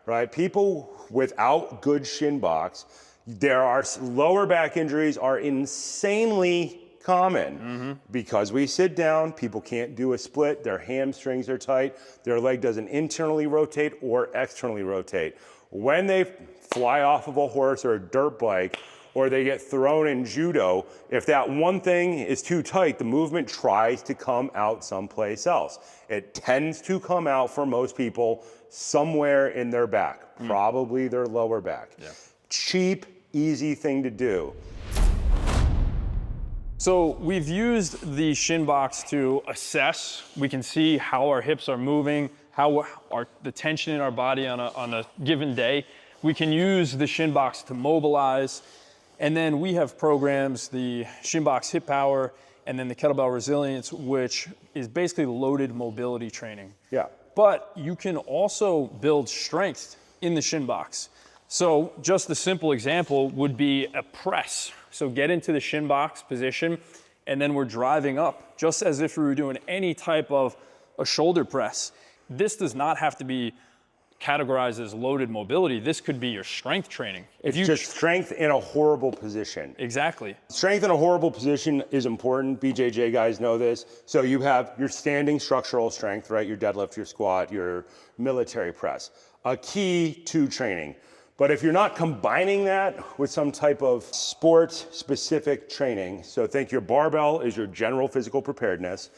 right? People without good shin box, lower back injuries are insanely common because we sit down, people can't do a split, their hamstrings are tight, their leg doesn't internally rotate or externally rotate. When they fly off of a horse or a dirt bike, or they get thrown in judo, if that one thing is too tight, the movement tries to come out someplace else. It tends to come out for most people somewhere in their back, probably their lower back. Yeah. Cheap, easy thing to do. So we've used the Shinbox to assess. We can see how our hips are moving, how the tension in our body on a given day. We can use the Shinbox to mobilize. And then we have programs, the Shinbox Hip Power and then the Kettlebell Resilience, which is basically loaded mobility training. Yeah. But you can also build strength in the Shinbox. So just a simple example would be a press. So get into the Shinbox position, and then we're driving up, just as if we were doing any type of a shoulder press. This does not have to be categorized as loaded mobility. This could be your strength training. It's just strength in a horrible position. Exactly. Strength in a horrible position is important. BJJ guys know this. So you have your standing structural strength, right? Your deadlift, your squat, your military press. A key to training. But if you're not combining that with some type of sport-specific training, so think your barbell is your general physical preparedness,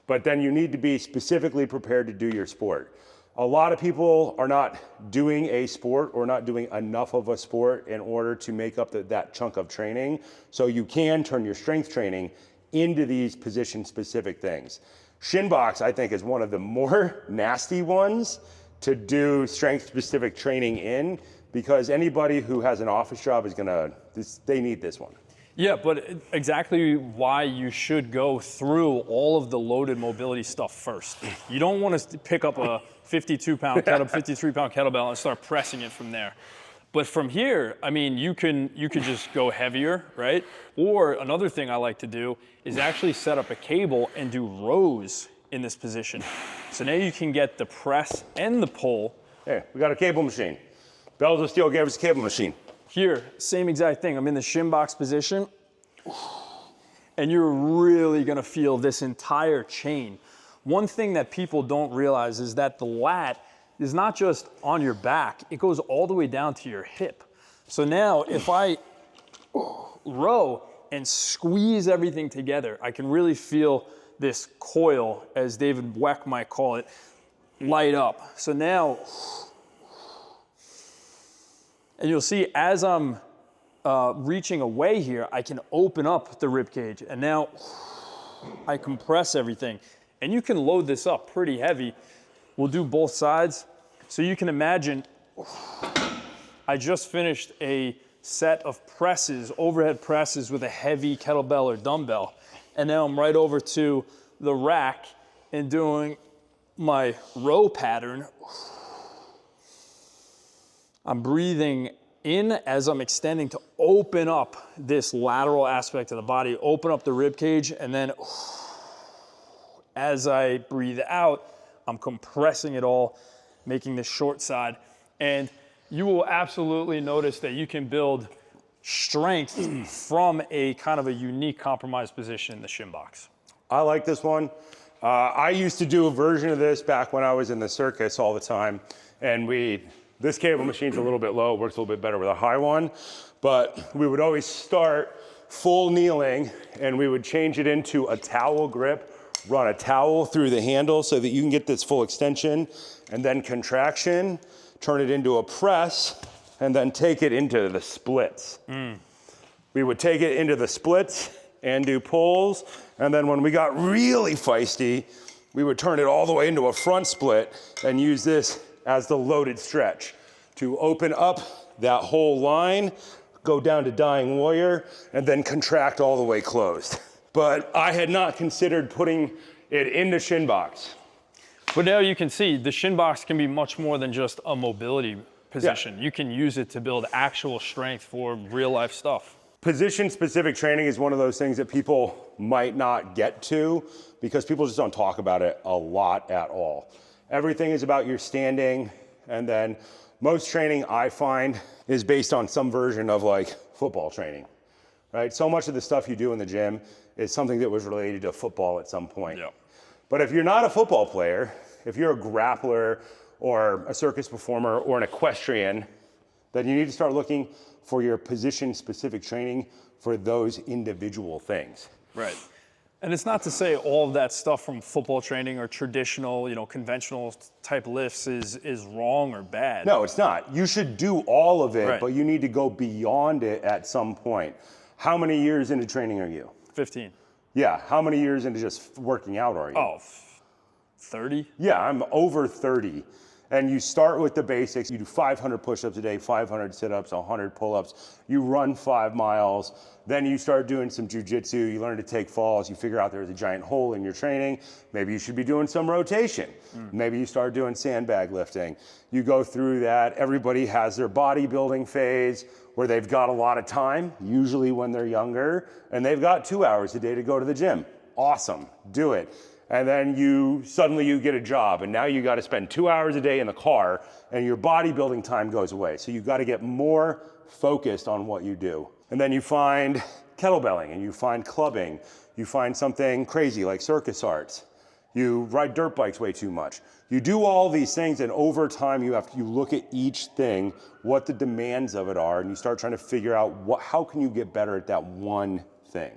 but then you need to be specifically prepared to do your sport. A lot of people are not doing a sport or not doing enough of a sport in order to make up that chunk of training. So you can turn your strength training into these position-specific things. Shinbox, I think, is one of the more nasty ones to do strength-specific training in, because anybody who has an office job is they need this one. Yeah, but exactly why you should go through all of the loaded mobility stuff first. You don't want to pick up a 52-pound kettlebell, 53-pound kettlebell and start pressing it from there. But from here, I mean, you could just go heavier, right? Or another thing I like to do is actually set up a cable and do rows in this position. So now you can get the press and the pull. Hey, we got a cable machine. Bells of Steel gave us a cable machine. Here, same exact thing. I'm in the Shinbox position, and you're really gonna feel this entire chain. One thing that people don't realize is that the lat is not just on your back, it goes all the way down to your hip. So now, if I row and squeeze everything together, I can really feel this coil, as David Weck might call it, light up. So now, and you'll see as I'm reaching away here, I can open up the rib cage, and now I compress everything. And you can load this up pretty heavy. We'll do both sides. So you can imagine, I just finished a set of presses, overhead presses with a heavy kettlebell or dumbbell. And now I'm right over to the rack and doing my row pattern. I'm breathing in as I'm extending to open up this lateral aspect of the body, open up the rib cage, and then as I breathe out, I'm compressing it all, making this short side. And you will absolutely notice that you can build strength from a kind of a unique compromised position in the Shinbox. I like this one. I used to do a version of this back when I was in the circus all the time, and this cable machine's a little bit low, works a little bit better with a high one, but we would always start full kneeling and we would change it into a towel grip, run a towel through the handle so that you can get this full extension, and then contraction, turn it into a press, and then take it into the splits. We would take it into the splits and do pulls, and then when we got really feisty, we would turn it all the way into a front split and use this as the loaded stretch to open up that whole line, go down to Dying Warrior, and then contract all the way closed. But I had not considered putting it into Shinbox. But now you can see the Shinbox can be much more than just a mobility position. Yeah. You can use it to build actual strength for real life stuff. Position-specific training is one of those things that people might not get to because people just don't talk about it a lot at all. Everything is about your standing, and then most training I find is based on some version of like football training, right? So much of the stuff you do in the gym is something that was related to football at some point. Yep. But if you're not a football player, if you're a grappler or a circus performer or an equestrian, then you need to start looking for your position-specific training for those individual things. Right. And it's not to say all of that stuff from football training or traditional, conventional type lifts is wrong or bad. No, it's not. You should do all of it, Right. but you need to go beyond it at some point. How many years into training are you? 15. Yeah, how many years into just working out are you? Oh, 30? Yeah, I'm over 30. And you start with the basics. You do 500 push-ups a day, 500 sit-ups, 100 pull-ups. You run 5 miles. Then you start doing some jujitsu. You learn to take falls. You figure out there's a giant hole in your training. Maybe you should be doing some rotation. Maybe you start doing sandbag lifting. You go through that. Everybody has their bodybuilding phase where they've got a lot of time, usually when they're younger, and they've got 2 hours a day to go to the gym. Awesome, do it. And then you suddenly get a job, and now you got to spend 2 hours a day in the car, and your bodybuilding time goes away. So you got to get more focused on what you do. And then you find kettlebelling, and you find clubbing. You find something crazy like circus arts. You ride dirt bikes way too much. You do all these things, and over time you look at each thing, what the demands of it are, and you start trying to figure out how can you get better at that one thing.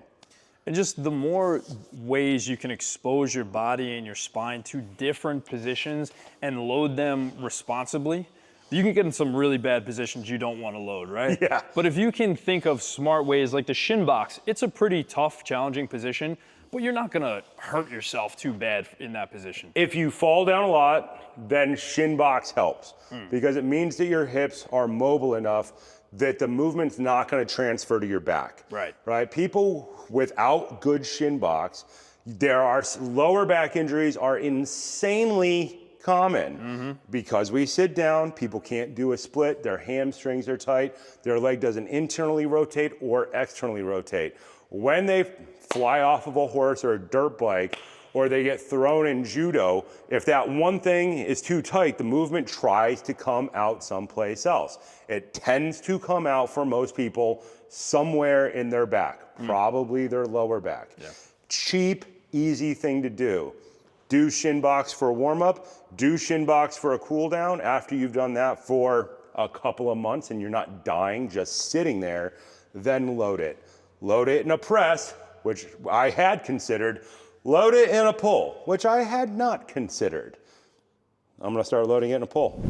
And just the more ways you can expose your body and your spine to different positions and load them responsibly, you can get in some really bad positions you don't want to load, right? Yeah. But if you can think of smart ways like the Shinbox, it's a pretty tough, challenging position, but you're not going to hurt yourself too bad in that position. If you fall down a lot, then Shinbox helps because it means that your hips are mobile enough that the movement's not going to transfer to your back. Right? People without good Shinbox, lower back injuries are insanely common because we sit down, people can't do a split, their hamstrings are tight, their leg doesn't internally rotate or externally rotate. When they fly off of a horse or a dirt bike, or they get thrown in judo, if that one thing is too tight, the movement tries to come out someplace else. It tends to come out for most people somewhere in their back, probably their lower back. Yeah. Cheap, easy thing to do. Do Shinbox for a warm-up, do Shinbox for a cool down. After you've done that for a couple of months and you're not dying, just sitting there, then load it. Load it in a press, which I had considered. Load it in a pull, which I had not considered. I'm gonna start loading it in a pull.